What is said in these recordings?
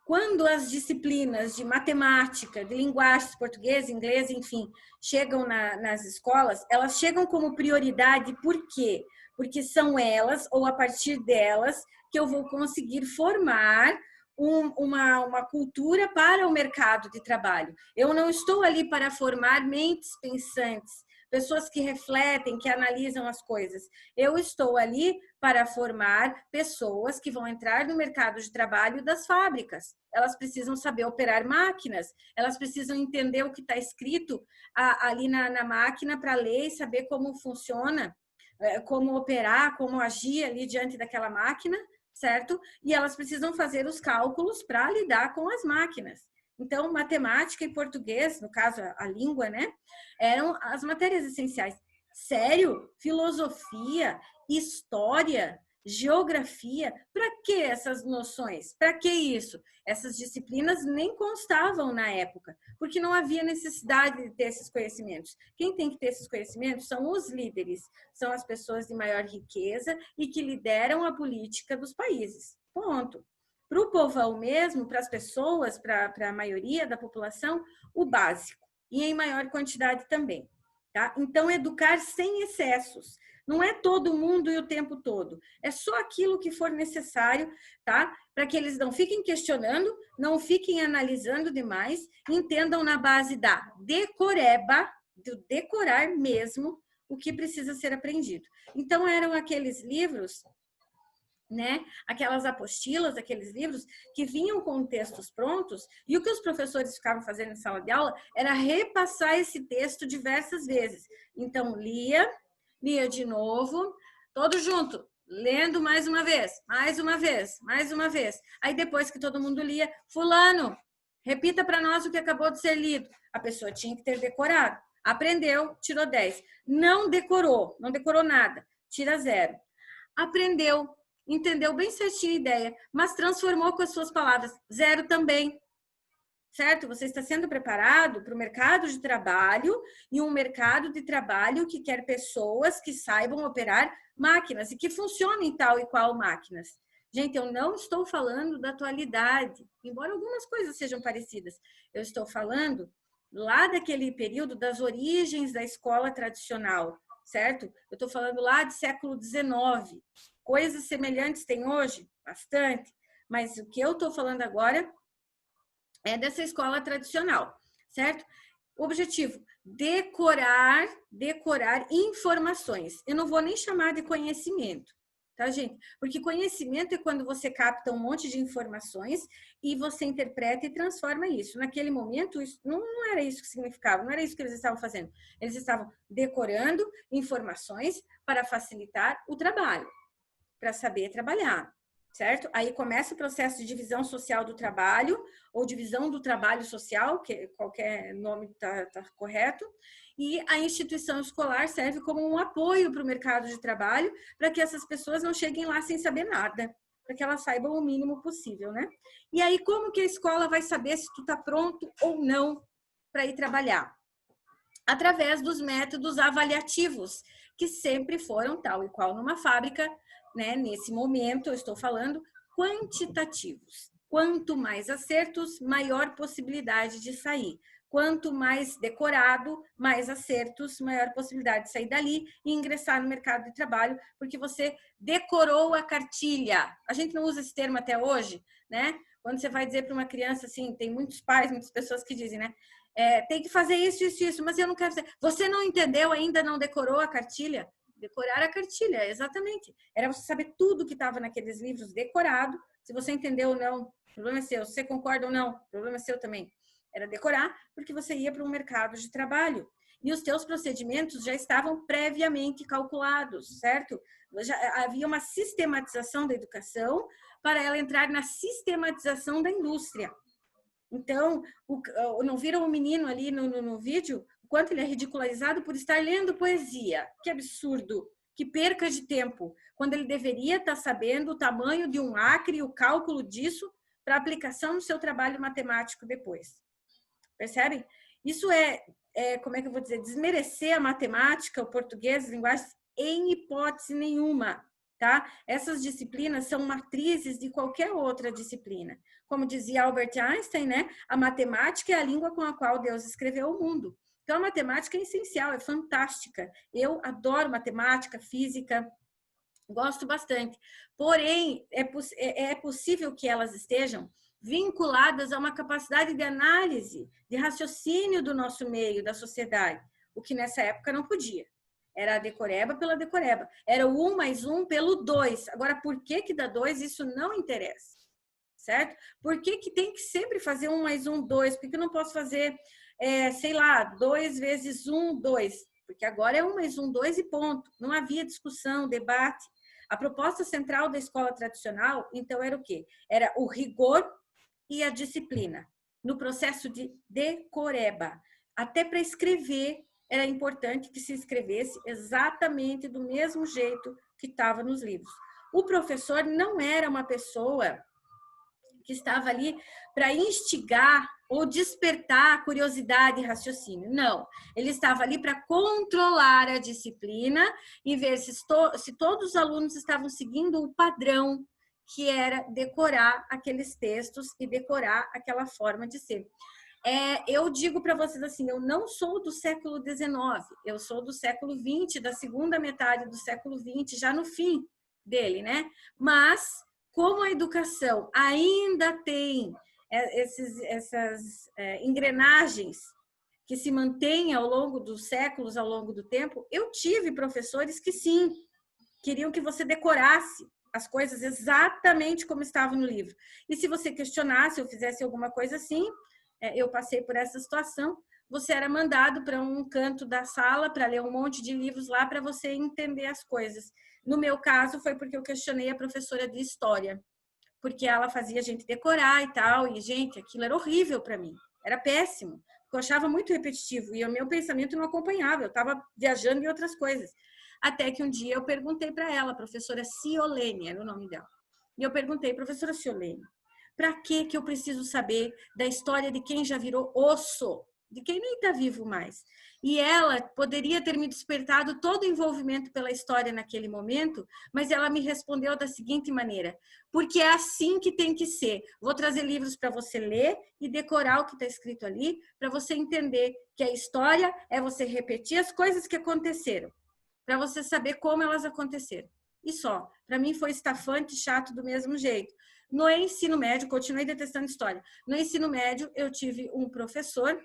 Quando as disciplinas de matemática, de linguagens, português, inglês, enfim, chegam nas escolas, elas chegam como prioridade, por quê? Porque são elas, ou a partir delas, que eu vou conseguir formar uma cultura para o mercado de trabalho. Eu não estou ali para formar mentes pensantes, pessoas que refletem, que analisam as coisas. Eu estou ali para formar pessoas que vão entrar no mercado de trabalho das fábricas. Elas precisam saber operar máquinas, elas precisam entender o que está escrito ali na máquina para ler e saber como funciona, como operar, como agir ali diante daquela máquina, certo? E elas precisam fazer os cálculos para lidar com as máquinas. Então, matemática e português, no caso a língua, né, eram as matérias essenciais. Sério? Filosofia, história, geografia, para que essas noções? Para que isso? Essas disciplinas nem constavam na época, porque não havia necessidade de ter esses conhecimentos. Quem tem que ter esses conhecimentos são os líderes, são as pessoas de maior riqueza e que lideram a política dos países. Ponto. Para o povão mesmo, para as pessoas, para a maioria da população, o básico, e em maior quantidade também. Tá? Então, educar sem excessos. Não é todo mundo e o tempo todo. É só aquilo que for necessário, tá? Para que eles não fiquem questionando, não fiquem analisando demais, entendam na base da decoreba, do decorar mesmo o que precisa ser aprendido. Então, eram aqueles livros, né? Aquelas apostilas, aqueles livros que vinham com textos prontos, e o que os professores ficavam fazendo em sala de aula era repassar esse texto diversas vezes. Então, lia de novo, todo junto, lendo mais uma vez, mais uma vez, mais uma vez. Aí depois que todo mundo lia, fulano, repita para nós o que acabou de ser lido. A pessoa tinha que ter decorado. Aprendeu, tirou 10. Não decorou nada, tira 0. Aprendeu, entendeu bem certinho a ideia, mas transformou com as suas palavras, 0 também. Certo? Você está sendo preparado para o mercado de trabalho, e um mercado de trabalho que quer pessoas que saibam operar máquinas e que funcionem tal e qual máquinas. Gente, eu não estou falando da atualidade, embora algumas coisas sejam parecidas. Eu estou falando lá daquele período das origens da escola tradicional, certo? Eu estou falando lá de século XIX. Coisas semelhantes tem hoje? Bastante. Mas o que eu estou falando agora é dessa escola tradicional, certo? O objetivo, decorar informações. Eu não vou nem chamar de conhecimento, tá, gente? Porque conhecimento é quando você capta um monte de informações e você interpreta e transforma isso. Naquele momento, isso não era isso que significava, não era isso que eles estavam fazendo. Eles estavam decorando informações para facilitar o trabalho, para saber trabalhar. Certo? Aí começa o processo de divisão social do trabalho, ou divisão do trabalho social, que qualquer nome está correto, e a instituição escolar serve como um apoio para o mercado de trabalho, para que essas pessoas não cheguem lá sem saber nada, para que elas saibam o mínimo possível, né? E aí, como que a escola vai saber se tu está pronto ou não para ir trabalhar? Através dos métodos avaliativos, que sempre foram, tal e qual numa fábrica, né? Nesse momento, eu estou falando quantitativos. Quanto mais acertos, maior possibilidade de sair. Quanto mais decorado, mais acertos, maior possibilidade de sair dali e ingressar no mercado de trabalho, porque você decorou a cartilha. A gente não usa esse termo até hoje, né? Quando você vai dizer para uma criança assim, tem muitos pais, muitas pessoas que dizem, né? Tem que fazer isso, isso, isso, mas eu não quero fazer. Você não entendeu ainda, não decorou a cartilha? Decorar a cartilha, exatamente. Era você saber tudo que estava naqueles livros decorado. Se você entendeu ou não, o problema é seu. Se você concorda ou não, o problema é seu também. Era decorar, porque você ia para um mercado de trabalho. E os teus procedimentos já estavam previamente calculados, certo? Já havia uma sistematização da educação para ela entrar na sistematização da indústria. Então, não viram o menino ali no vídeo? O quanto ele é ridicularizado por estar lendo poesia. Que absurdo, que perca de tempo, quando ele deveria estar sabendo o tamanho de um acre e o cálculo disso para aplicação no seu trabalho matemático depois. Percebem? Isso como é que eu vou dizer, desmerecer a matemática, o português, as linguagens, em hipótese nenhuma. tá? Essas disciplinas são matrizes de qualquer outra disciplina. Como dizia Albert Einstein, né? A matemática é a língua com a qual Deus escreveu o mundo. Então, a matemática é essencial, é fantástica. Eu adoro matemática, física, gosto bastante. Porém, é possível que elas estejam vinculadas a uma capacidade de análise, de raciocínio do nosso meio, da sociedade, o que nessa época não podia. Era a decoreba pela decoreba. Era o 1 mais 1 pelo 2. Agora, por que dá 2? Isso não interessa, certo? Por que tem que sempre fazer 1 mais 1, 2? Por que eu não posso fazer, sei lá, 2 vezes 1, 2? Porque agora é 1 mais 1, 2 e ponto. Não havia discussão, debate. A proposta central da escola tradicional, então, era o quê? Era o rigor e a disciplina, no processo de decoreba. Até para escrever, era importante que se escrevesse exatamente do mesmo jeito que estava nos livros. O professor não era uma pessoa que estava ali para instigar ou despertar curiosidade e raciocínio. Não, ele estava ali para controlar a disciplina e ver se todos os alunos estavam seguindo o padrão, que era decorar aqueles textos e decorar aquela forma de ser. Eu digo para vocês assim, eu não sou do século XIX, eu sou do século XX, da segunda metade do século XX, já no fim dele, né? Mas, como a educação ainda tem essas engrenagens que se mantêm ao longo dos séculos, ao longo do tempo, eu tive professores que sim, queriam que você decorasse as coisas exatamente como estavam no livro. E se você questionasse ou fizesse alguma coisa assim, eu passei por essa situação, você era mandado para um canto da sala para ler um monte de livros lá para você entender as coisas. No meu caso, foi porque eu questionei a professora de história, porque ela fazia a gente decorar e tal, e, gente, aquilo era horrível para mim, era péssimo, porque eu achava muito repetitivo, e o meu pensamento não acompanhava, eu estava viajando em outras coisas. Até que um dia eu perguntei para ela, a professora Ciolene, era o nome dela, e eu perguntei, professora Ciolene, para que eu preciso saber da história de quem já virou osso, de quem nem está vivo mais? E ela poderia ter me despertado todo o envolvimento pela história naquele momento, mas ela me respondeu da seguinte maneira: porque é assim que tem que ser. Vou trazer livros para você ler e decorar o que está escrito ali, para você entender que a história é você repetir as coisas que aconteceram, para você saber como elas aconteceram. E só. Para mim foi estafante, chato do mesmo jeito. No ensino médio, continuei detestando história. No ensino médio, eu tive um professor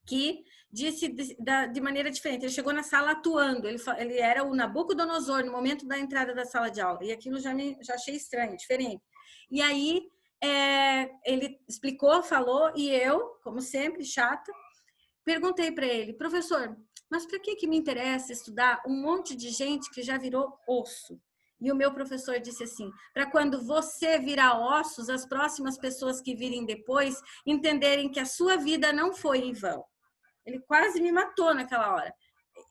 que disse de maneira diferente. Ele chegou na sala atuando. Ele era o Nabucodonosor no momento da entrada da sala de aula. E aquilo já achei estranho, diferente. E aí, ele explicou, falou, e eu, como sempre, chata, perguntei para ele, professor, mas para que me interessa estudar um monte de gente que já virou osso? E o meu professor disse assim, para quando você virar ossos, as próximas pessoas que virem depois entenderem que a sua vida não foi em vão. Ele quase me matou naquela hora.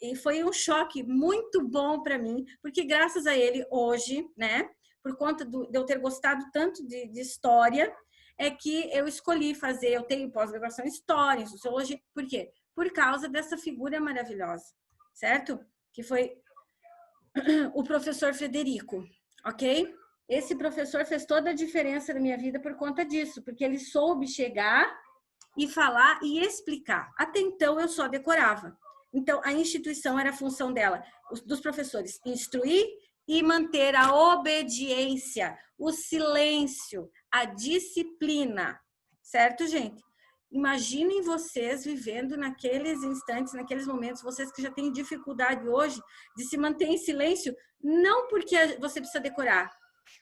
E foi um choque muito bom para mim, porque graças a ele, hoje, né, por conta de eu ter gostado tanto de história, é que eu escolhi fazer, eu tenho pós-graduação em História, em Sociologia, por quê? Por causa dessa figura maravilhosa, certo? Que foi o professor Frederico, ok? Esse professor fez toda a diferença na minha vida por conta disso, porque ele soube chegar e falar e explicar. Até então, eu só decorava. Então, a instituição era a função dela, dos professores, instruir e manter a obediência, o silêncio, a disciplina. Certo, gente? Imaginem vocês vivendo naqueles instantes, naqueles momentos, vocês que já têm dificuldade hoje de se manter em silêncio, não porque você precisa decorar,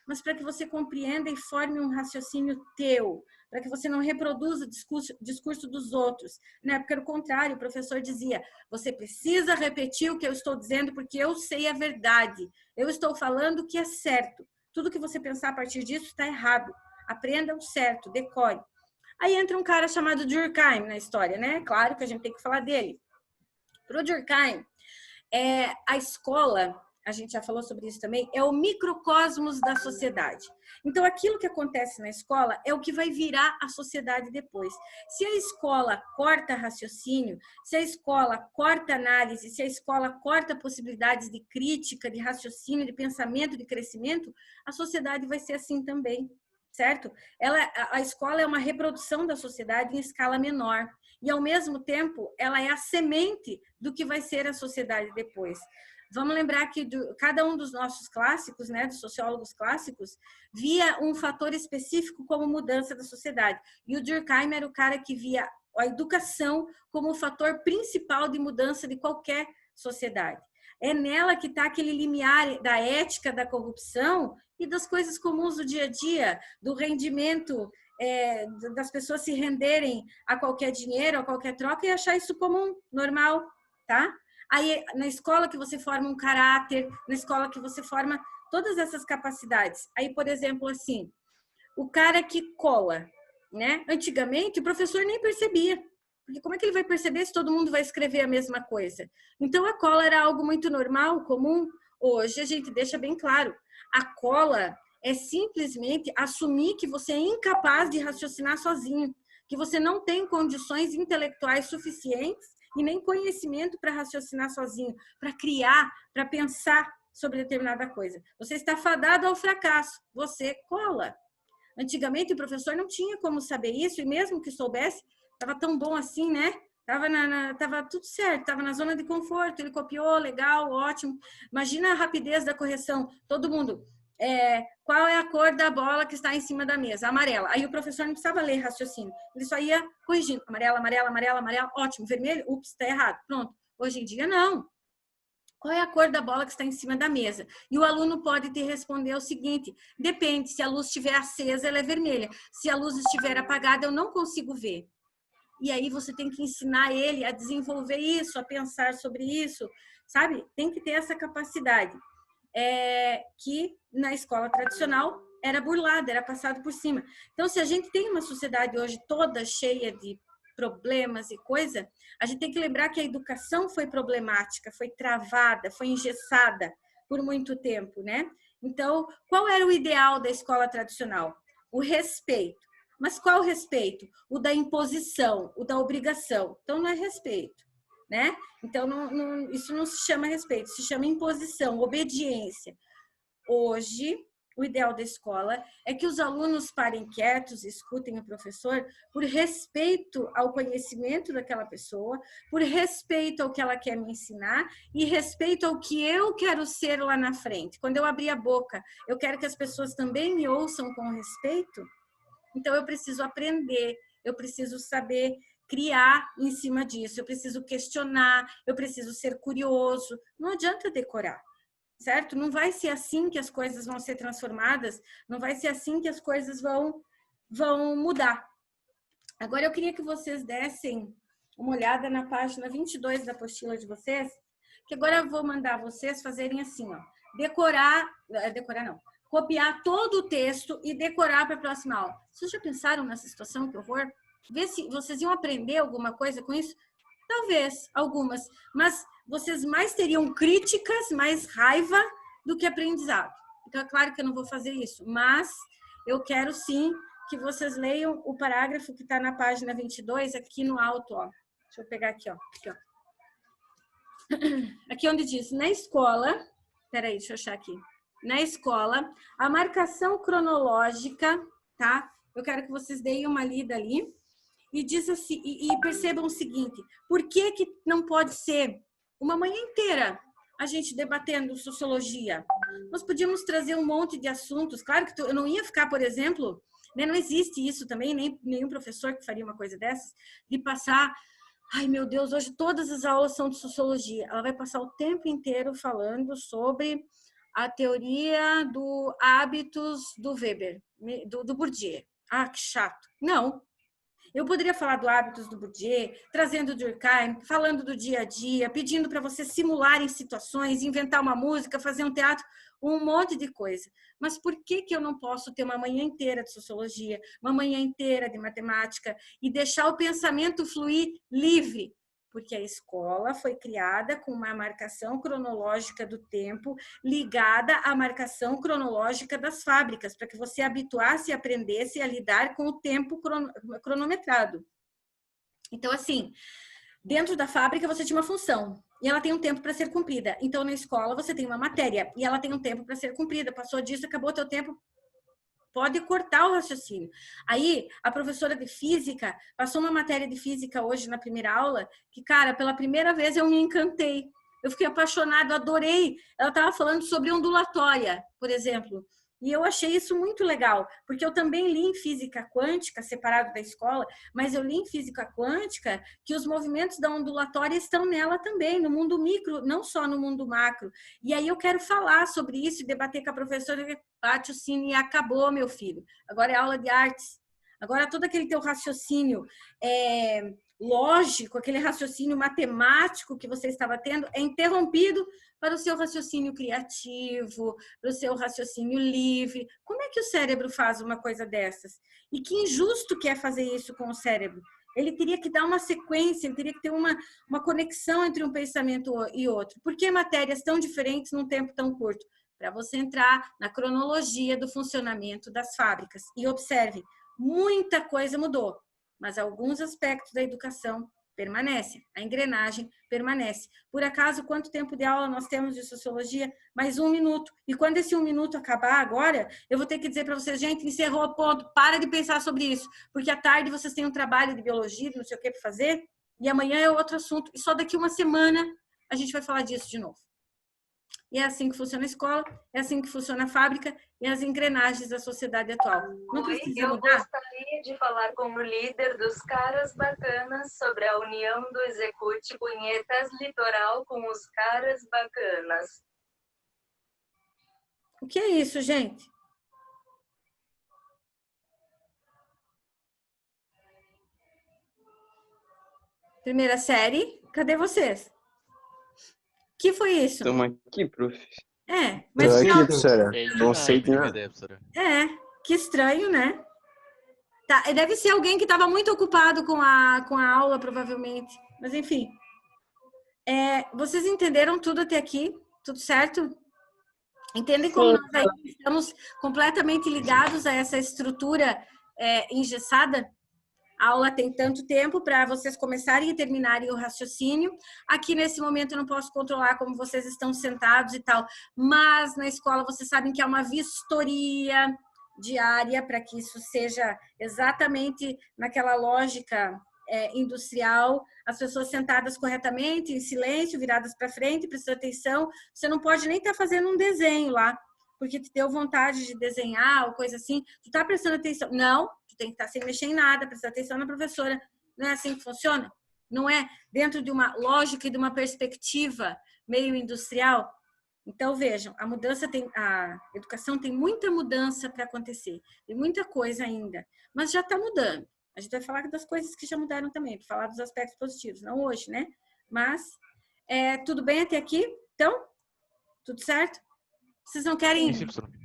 mas para que você compreenda e forme um raciocínio teu, para que você não reproduza o discurso dos outros. Na época, era o contrário, o professor dizia, você precisa repetir o que eu estou dizendo porque eu sei a verdade, eu estou falando o que é certo. Tudo que você pensar a partir disso está errado. Aprenda o certo, decore. Aí entra um cara chamado Durkheim na história, né? Claro que a gente tem que falar dele. Para o Durkheim, a escola a gente já falou sobre isso também, é o microcosmos da sociedade. Então, aquilo que acontece na escola é o que vai virar a sociedade depois. Se a escola corta raciocínio, se a escola corta análise, se a escola corta possibilidades de crítica, de raciocínio, de pensamento, de crescimento, a sociedade vai ser assim também, certo? A escola é uma reprodução da sociedade em escala menor. E, ao mesmo tempo, ela é a semente do que vai ser a sociedade depois. Vamos lembrar que cada um dos nossos clássicos, né, dos sociólogos clássicos, via um fator específico como mudança da sociedade. E o Durkheim era o cara que via a educação como o fator principal de mudança de qualquer sociedade. É nela que está aquele limiar da ética, da corrupção e das coisas comuns do dia a dia, do rendimento, das pessoas se renderem a qualquer dinheiro, a qualquer troca e achar isso comum, normal, tá? Aí, na escola que você forma um caráter, na escola que você forma todas essas capacidades. Aí, por exemplo, assim, o cara que cola, né? Antigamente, o professor nem percebia. Porque como é que ele vai perceber se todo mundo vai escrever a mesma coisa? Então, a cola era algo muito normal, comum. Hoje, a gente deixa bem claro. A cola é simplesmente assumir que você é incapaz de raciocinar sozinho, que você não tem condições intelectuais suficientes e nem conhecimento para raciocinar sozinho, para criar, para pensar sobre determinada coisa. Você está fadado ao fracasso, você cola. Antigamente o professor não tinha como saber isso, e mesmo que soubesse, estava tão bom assim, né? Tava tudo certo, estava na zona de conforto, ele copiou, legal, ótimo. Imagina a rapidez da correção, todo mundo... qual é a cor da bola que está em cima da mesa? Amarela. Aí o professor não precisava ler raciocínio, ele só ia corrigindo. Amarela, amarela, amarela, amarela, ótimo. Vermelho, ups, está errado. Pronto. Hoje em dia, não. Qual é a cor da bola que está em cima da mesa? E o aluno pode te responder o seguinte: depende, se a luz estiver acesa, ela é vermelha. Se a luz estiver apagada, eu não consigo ver. E aí você tem que ensinar ele a desenvolver isso, a pensar sobre isso, sabe? Tem que ter essa capacidade. Que na escola tradicional era burlada, era passado por cima. Então, se a gente tem uma sociedade hoje toda cheia de problemas e coisa, a gente tem que lembrar que a educação foi problemática, foi travada, foi engessada por muito tempo, né? Então, qual era o ideal da escola tradicional? O respeito. Mas qual respeito? O da imposição, o da obrigação. Então, não é respeito, né? Então, isso não se chama respeito, se chama imposição, obediência. Hoje, o ideal da escola é que os alunos parem quietos, escutem o professor, por respeito ao conhecimento daquela pessoa, por respeito ao que ela quer me ensinar e respeito ao que eu quero ser lá na frente. Quando eu abrir a boca, eu quero que as pessoas também me ouçam com respeito. Então, eu preciso aprender, eu preciso saber criar em cima disso, eu preciso questionar, eu preciso ser curioso. Não adianta decorar, certo? Não vai ser assim que as coisas vão ser transformadas, não vai ser assim que as coisas vão mudar. Agora, eu queria que vocês dessem uma olhada na página 22 da apostila de vocês, que agora eu vou mandar vocês fazerem assim, ó, decorar não, copiar todo o texto e decorar para a próxima aula. Vocês já pensaram nessa situação? Que horror! Ver se vocês iam aprender alguma coisa com isso? Talvez, algumas. Mas vocês mais teriam críticas, mais raiva do que aprendizado. Então, é claro que eu não vou fazer isso, mas eu quero sim que vocês leiam o parágrafo que está na página 22, aqui no alto, ó. Deixa eu pegar aqui, ó. Aqui, ó. Aqui onde diz, na escola... Peraí, deixa eu achar aqui. Na escola, a marcação cronológica, tá? Eu quero que vocês deem uma lida ali e diz assim, e percebam o seguinte: por que não pode ser uma manhã inteira a gente debatendo sociologia? Nós podíamos trazer um monte de assuntos. Claro que eu não ia ficar, por exemplo, né, não existe isso também, nem nenhum professor que faria uma coisa dessas, de passar... Ai, meu Deus, hoje todas as aulas são de sociologia. Ela vai passar o tempo inteiro falando sobre a teoria do hábitos do Weber, do Bourdieu. Ah, que chato. Não. Eu poderia falar do hábitos do Bourdieu, trazendo o Durkheim, falando do dia a dia, pedindo para vocês simularem situações, inventar uma música, fazer um teatro, um monte de coisa. Mas por que eu não posso ter uma manhã inteira de sociologia, uma manhã inteira de matemática e deixar o pensamento fluir livre? Porque a escola foi criada com uma marcação cronológica do tempo ligada à marcação cronológica das fábricas, para que você habituasse e aprendesse a lidar com o tempo cronometrado. Então, assim, dentro da fábrica você tinha uma função e ela tem um tempo para ser cumprida. Então, na escola você tem uma matéria e ela tem um tempo para ser cumprida. Passou disso, acabou o teu tempo, pode cortar o raciocínio. Aí, a professora de física passou uma matéria de física hoje na primeira aula que, cara, pela primeira vez eu me encantei. Eu fiquei apaixonada, adorei. Ela estava falando sobre ondulatória, por exemplo. E eu achei isso muito legal, porque eu também li em física quântica, separado da escola, mas eu li em física quântica que os movimentos da ondulatória estão nela também, no mundo micro, não só no mundo macro. E aí eu quero falar sobre isso e debater com a professora. Bate o sino e acabou, meu filho. Agora é aula de artes. Agora todo aquele teu raciocínio lógico, aquele raciocínio matemático que você estava tendo é interrompido para o seu raciocínio criativo, para o seu raciocínio livre. Como é que o cérebro faz uma coisa dessas? E que injusto que é fazer isso com o cérebro. Ele teria que dar uma sequência, ele teria que ter uma conexão entre um pensamento e outro. Por que matérias tão diferentes num tempo tão curto? Para você entrar na cronologia do funcionamento das fábricas. E observe, muita coisa mudou, mas alguns aspectos da educação permanecem, a engrenagem permanece. Por acaso, quanto tempo de aula nós temos de sociologia? Mais 1 minuto. E quando esse 1 minuto acabar agora, eu vou ter que dizer para vocês, gente, encerrou, ponto, para de pensar sobre isso, porque à tarde vocês têm um trabalho de biologia, não sei o que para fazer, e amanhã é outro assunto, e só daqui uma semana a gente vai falar disso de novo. E é assim que funciona a escola, é assim que funciona a fábrica e as engrenagens da sociedade atual. Não precisa mudar? Eu gostaria de falar como líder dos caras bacanas sobre a união do Execute Punhetas Litoral com os caras bacanas. O que é isso, gente? Primeira série, cadê vocês? Que foi isso? Estamos aqui, prof. Mas Tô aqui, não, professora. Não sei de nada. que estranho, né? Tá, deve ser alguém que estava muito ocupado com a aula, provavelmente. Mas, enfim. Vocês entenderam tudo até aqui? Tudo certo? Entendem como nós aí estamos completamente ligados a essa estrutura engessada? A aula tem tanto tempo para vocês começarem e terminarem o raciocínio. Aqui, nesse momento, eu não posso controlar como vocês estão sentados e tal, mas na escola vocês sabem que é uma vistoria diária para que isso seja exatamente naquela lógica industrial, as pessoas sentadas corretamente, em silêncio, viradas para frente, prestando atenção. Você não pode nem estar fazendo um desenho lá, porque tu deu vontade de desenhar ou coisa assim, tu tá prestando atenção. Não, tu tem que estar sem mexer em nada, prestar atenção na professora. Não é assim que funciona? Não é dentro de uma lógica e de uma perspectiva meio industrial? Então, vejam, a educação tem muita mudança para acontecer, tem muita coisa ainda, mas já está mudando. A gente vai falar das coisas que já mudaram também, para falar dos aspectos positivos, não hoje, né? Mas, tudo bem até aqui? Então, tudo certo? Vocês não querem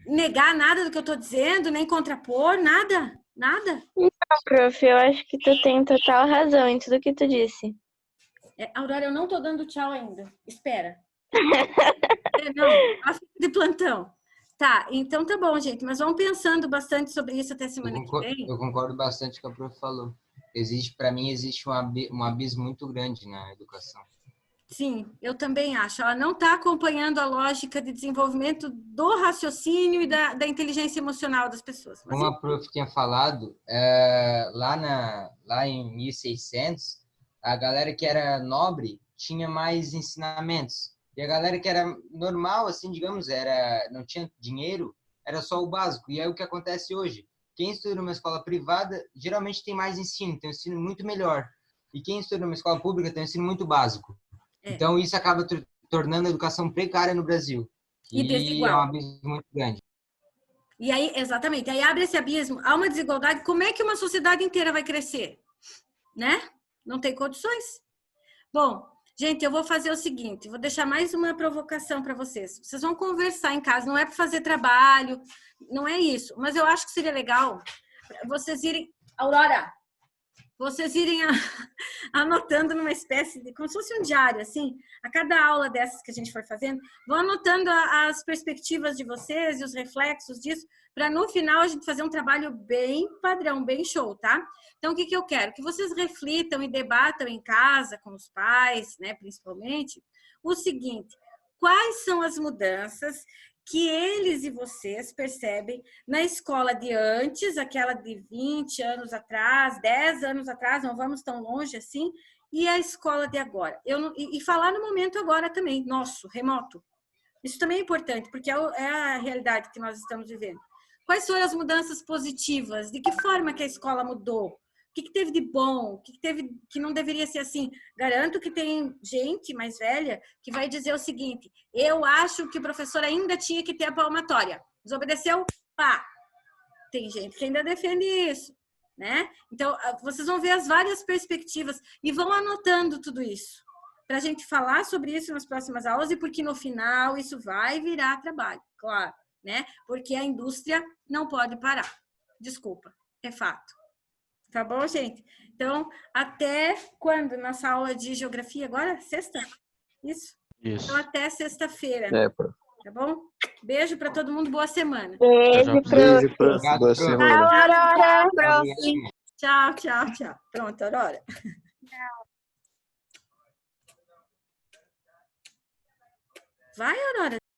negar nada do que eu estou dizendo, nem contrapor, nada? Nada? Não, prof, eu acho que tu tem total razão em tudo que tu disse. Aurora, eu não estou dando tchau ainda. Espera. Não, de plantão. Tá, então tá bom, gente, mas vamos pensando bastante sobre isso até semana que vem. Eu concordo bastante com o que a prof falou. Para mim, existe um abismo muito grande na educação. Sim, eu também acho. Ela não está acompanhando a lógica de desenvolvimento do raciocínio e da inteligência emocional das pessoas. Como a prof tinha falado, lá em 1600, a galera que era nobre tinha mais ensinamentos. E a galera que era normal, assim, digamos, não tinha dinheiro, era só o básico. E aí o que acontece hoje? Quem estuda numa escola privada, geralmente tem mais ensino, tem um ensino muito melhor. E quem estuda numa escola pública tem um ensino muito básico. Então, isso acaba tornando a educação precária no Brasil. E desigual. É um abismo muito grande. E aí, exatamente, aí abre esse abismo, há uma desigualdade, como é que uma sociedade inteira vai crescer? Né? Não tem condições. Bom, gente, eu vou fazer o seguinte, vou deixar mais uma provocação para vocês. Vocês vão conversar em casa, não é para fazer trabalho, não é isso. Mas eu acho que seria legal vocês irem... Aurora, vocês irem anotando numa espécie de, como se fosse um diário, assim, a cada aula dessas que a gente for fazendo, vão anotando as perspectivas de vocês e os reflexos disso, para no final a gente fazer um trabalho bem padrão, bem show, tá? Então, o que eu quero? Que vocês reflitam e debatam em casa, com os pais, né, principalmente, o seguinte: quais são as mudanças que eles e vocês percebem na escola de antes, aquela de 20 anos atrás, 10 anos atrás, não vamos tão longe assim, e a escola de agora. E falar no momento agora também, nosso, remoto. Isso também é importante, porque é a realidade que nós estamos vivendo. Quais foram as mudanças positivas? De que forma que a escola mudou? O que teve de bom? O que teve que não deveria ser assim? Garanto que tem gente mais velha que vai dizer o seguinte: eu acho que o professor ainda tinha que ter a palmatória. Desobedeceu? Pá! Tem gente que ainda defende isso, né? Então, vocês vão ver as várias perspectivas e vão anotando tudo isso para a gente falar sobre isso nas próximas aulas, e porque no final isso vai virar trabalho, claro, né? Porque a indústria não pode parar. Desculpa, é fato. Tá bom, gente? Então, até quando? Nossa aula de geografia agora? Sexta? Isso? Isso. Então, até sexta-feira. Prof. Tá bom? Beijo para todo mundo. Boa semana. Beijo, prof. Beijo, prof. Obrigado, Boa prof. semana. Aurora. Tchau, tchau, tchau. Pronto, Aurora. Vai, Aurora.